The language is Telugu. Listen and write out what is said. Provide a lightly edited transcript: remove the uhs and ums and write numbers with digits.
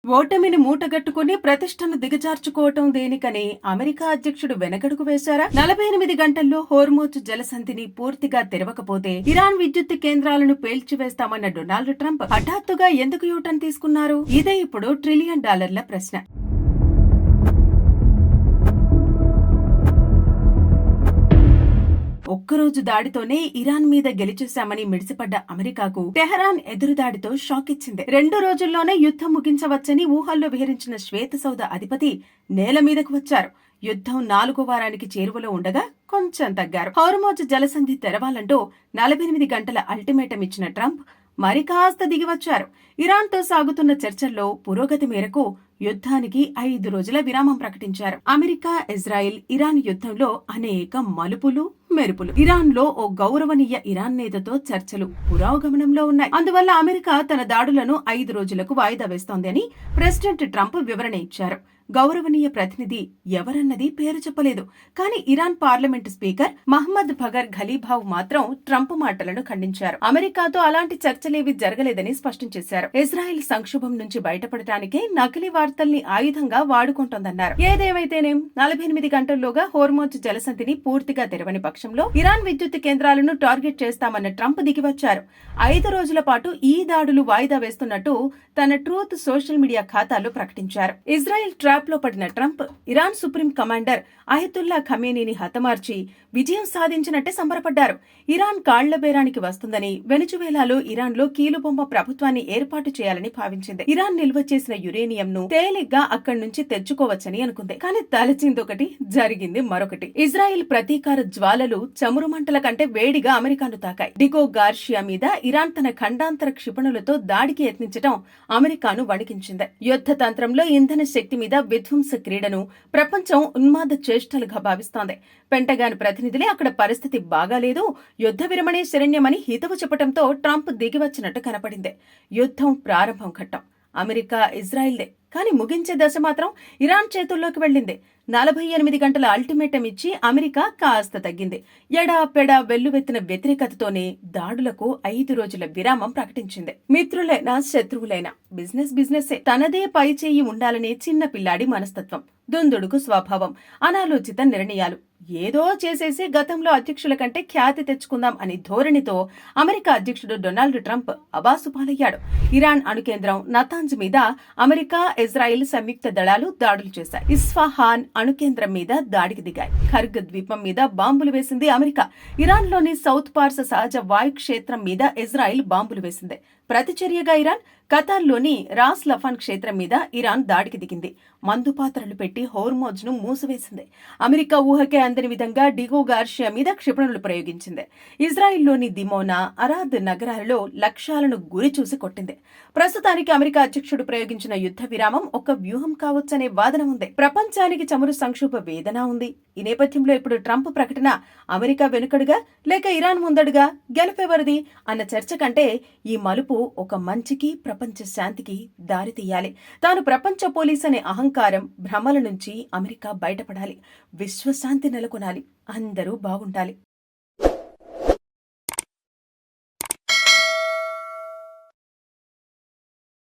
ఓటమిని మూటగట్టుకుని ప్రతిష్టను దిగజార్చుకోవటం దేనికని అమెరికా అధ్యక్షుడు వెనకడుగు వేశారా? 48 గంటల్లో హోర్మోజ్ జలసంధిని పూర్తిగా తెరవకపోతే ఇరాన్ విద్యుత్ కేంద్రాలను పేల్చివేస్తామన్న డొనాల్డ్ ట్రంప్ హఠాత్తుగా ఎందుకు యూటర్న్ తీసుకున్నారు? ఇదే ఇప్పుడు $1 ట్రిలియన్ ప్రశ్న. ఒక్కరోజు దాడితోనే ఇరాన్ మీద గెలిచేశామని మిడిసిపడ్డ అమెరికాకు టెహరాన్ ఎదురుదాడితో షాక్ ఇచ్చింది. 2 రోజుల్లోనే యుద్ధం ముగించవచ్చని ఊహల్లో విహరించిన శ్వేతసౌధ అధిపతి నేల మీదకు వచ్చారు. యుద్ధం 4వ వారానికి చేరువలో ఉండగా కొంచెం తగ్గారు. హోర్మోజ్ జలసంధి తెరవాలంటూ 48 గంటల అల్టిమేటం ఇచ్చిన ట్రంప్ మరి కాస్త దిగివచ్చారు. ఇరాన్తో సాగుతున్న చర్చల్లో పురోగతి మేరకు యుద్ధానికి 5 రోజుల విరామం ప్రకటించారు. అమెరికా, ఇజ్రాయెల్, ఇరాన్ యుద్ధంలో అనేక మలుపులు మెరుపులు. ఇరాన్ లో ఓ గౌరవనీయ ఇరాన్ నేతతో చర్చలు పురోగమనంలో ఉన్నాయి. అందువల్ల అమెరికా తన దాడులను 5 రోజులకు వాయిదా వేస్తోంది అని ప్రెసిడెంట్ ట్రంప్ వివరణ ఇచ్చారు. గౌరవనీయ ప్రతినిధి ఎవరన్నది పేరు చెప్పలేదు. కానీ Iran parliament speaker Mohammad Bagher Ghalibaf మాత్రం ట్రంప్ మాటలను ఖండించారు. అమెరికాతో అలాంటి చర్చలేవి జరగలేదని స్పష్టం చేశారు. ఇజ్రాయెల్ సంక్షోభం నుంచి బయటపడటానికే నకిలీ వార్తల్ని ఆయుధంగా వాడుకుంటోందన్నారు. ఏదేమైతేనేం 48 గంటల్లోగా హోర్మోజ్ జలసంధిని పూర్తిగా తెరవని పక్షంలో ఇరాన్ విద్యుత్ కేంద్రాలను టార్గెట్ చేస్తామన్న ట్రంప్ దిగివచ్చారు. 5 రోజుల పాటు ఈ దాడులు వాయిదా వేస్తున్నట్టు తన ట్రూత్ సోషల్ మీడియా ఖాతాలో ప్రకటించారు. ఇజ్రాయెల్ ట్రాప్ లో పడిన Trump Iran supreme commander Ayatollah ఖమేనీని హతమార్చి విజయం సాధించినట్టే సంబరపడ్డారు. ఇరాన్ కాళ్ల బేరానికి వస్తుందని, వెనుజువేలాలో ఇరాన్లో కీలుబొమ్మ ప్రభుత్వాన్ని ఏర్పాటు చేయాలని భావించింది. ఇరాన్ నిల్వ చేసిన యురేనియంను తేలిగ్గా అక్కడి నుంచి తెచ్చుకోవచ్చని అనుకుంది. కానీ తలచిందొకటి, జరిగింది మరొకటి. ఇజ్రాయెల్ ప్రతీకార జ్వాలలు చమురు మంటల కంటే వేడిగా అమెరికాను తాకాయి. డిగో గార్షియా మీద ఇరాన్ తన ఖండాంతర క్షిపణులతో దాడికి యత్నించడం అమెరికాను వణికించింది. యుద్ధ తంత్రంలో ఇంధన శక్తి మీద విధ్వంస క్రీడను ప్రపంచం ఉన్మాద చేష్టలుగా భావిస్తోంది. పెంటగాన్ ప్రతినిధులే అక్కడ పరిస్థితి బాగాలేదు, యుద్ధ విరమణే శరణ్యమని హితవు చెప్పడంతో ట్రంప్ దిగివచ్చినట్టు కనపడింది. యుద్ధం ప్రారంభం ఘట్టం అమెరికా, ఇజ్రాయెల్దే. కానీ ముగించే దశ మాత్రం ఇరాన్ చేతుల్లోకి వెళ్లింది. 48 గంటల అల్టిమేటం ఇచ్చి అమెరికా కాస్త తగ్గింది. ఎడాపెడా వెల్లువెత్తిన వ్యతిరేకతతోనే దాడులకు 5 రోజుల విరామం ప్రకటించింది. మిత్రులైనా శత్రువులైనా బిజినెస్సే. తనదే పై చేయి ఉండాలనే చిన్న పిల్లాడి మనస్తత్వం, దుందుడుకు స్వభావం, అనాలోచిత నిర్ణయాలు, ఏదో చేసేసి గతంలో అధ్యక్షుల కంటే ఖ్యాతి తెచ్చుకుందాం అని ధోరణితో అమెరికా అధ్యక్షుడు డొనాల్డ్ ట్రంప్ అబాసుపాలయ్యాడు. ఇరాన్ అణుకేంద్రం నతాంజ్ మీద అమెరికా, ఇజ్రాయెల్ సంయుక్త దళాలు దాడులు చేశాయి. ఇస్ఫహాన్ అణుకేంద్రం మీద దాడికి దిగాయి. ఖర్గ్ ద్వీపం మీద బాంబులు వేసింది అమెరికా. ఇరాన్లోని సౌత్ పార్స్ సహజ వాయు క్షేత్రం మీద ఇజ్రాయెల్ బాంబులు వేసింది. ప్రతిచర్యగా ఇరాన్ ఖతార్లోని రాస్ లఫాన్ క్షేత్రం మీద ఇరాన్ దాడికి దిగింది. మందుపాత్రలు పెట్టి హోర్మోజ్ ను మూసివేసింది. అమెరికా ఊహకే అందని విధంగా డిగో గార్షియా మీద క్షిపణులు ప్రయోగించింది. ఇజ్రాయిల్లోని దిమోనా, అరాద్ నగరాలలో లక్ష్యాలను గురి చూసి కొట్టింది. ప్రస్తుతానికి అమెరికా అధ్యక్షుడు ప్రయోగించిన యుద్ధ విరామం ఒక వ్యూహం కావచ్చనే వాదన ఉంది. ప్రపంచానికి చమురు సంక్షోభ వేదన ఉంది. ఈ నేపథ్యంలో ఇప్పుడు ట్రంప్ ప్రకటన అమెరికా వెనుకడుగా లేక ఇరాన్ ముందడుగా, గెలుపెవరిది అన్న చర్చ కంటే ఈ మలుపు ఒక మంచికి, ప్రపంచ శాంతికి దారితీయాలి. తాను ప్రపంచ పోలీస్ అనే అహంకారం, భ్రమల నుంచి అమెరికా బయటపడాలి. విశ్వశాంతి నెలకొనాలి. అందరూ బాగుండాలి.